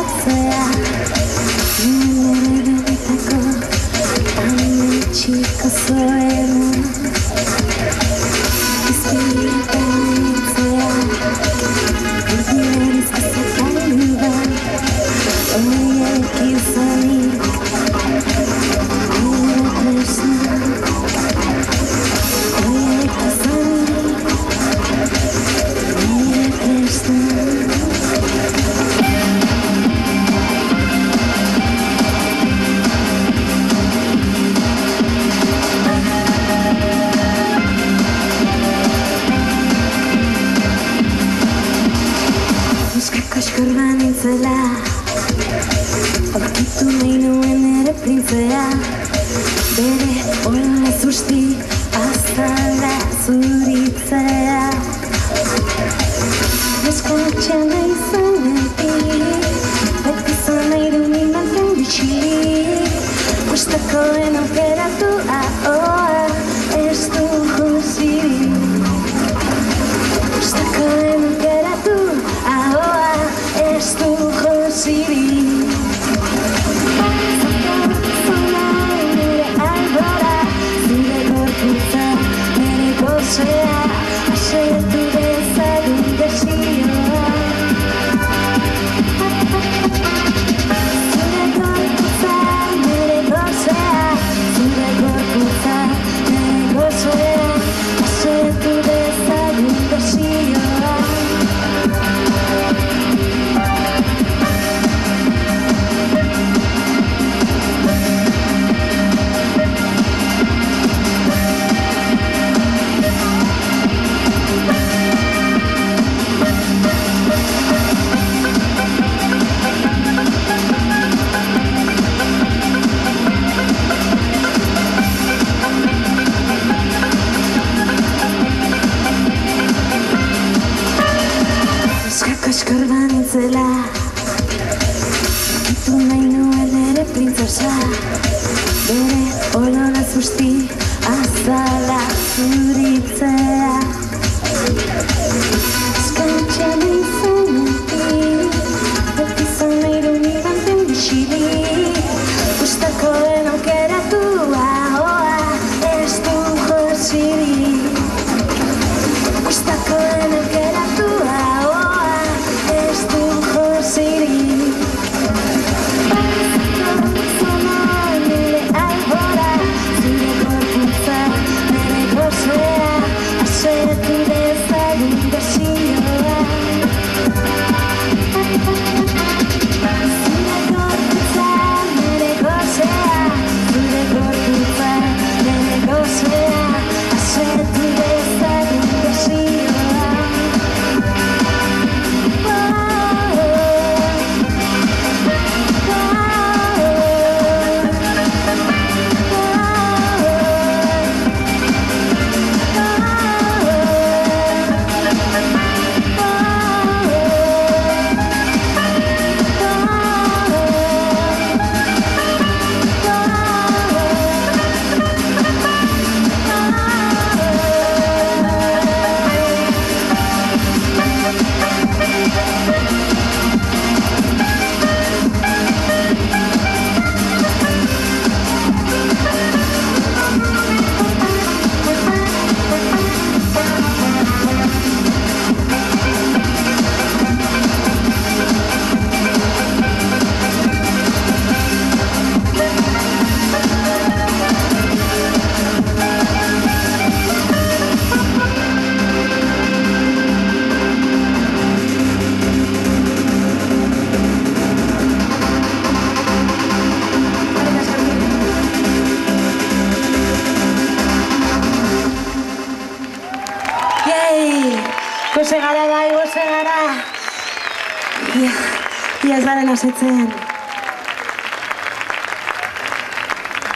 lotzea nire begitako ametxiko zoena izpiritan nintzea erdierizko zakaldu bat oiek izanik nire tresna oiek izanik nire tresna Kaskarba nintzela aurkitu nahi nuen ere printzea bere oinez usti azala zuritzea Eskatxean nahi zanetik beti zan nahi du nimanten bitxilik Gustakoen aukeratu ahoa ez du juzirik Gustakoen aukeratu ahoa ez du juzirik Zakartzuna nire albora zure gorputza nire gozea asetu dezagun desioa Zure gorputza nire gozea zure gorputza nire gozea asetu dezagun desioa Kaskarba nintzela aurkitu nahi nuen ere printzesa bere olora zuzti azala zuritzea Eskatxean nahi zanetik beti zan nahi du niganten bixilik Gustakoen aukeratu ahoa ez du juzirik Gustakoen aukeratu ahoa ez du juzirik Zakartzuna nire albora zure gorputza nire gozea asetu dezagun desioa Zure gorputza nire gozea zure gorputza nire gozea asetu dezagun desioa Gose gara bai, gose gara. Ia ez baren asetzen.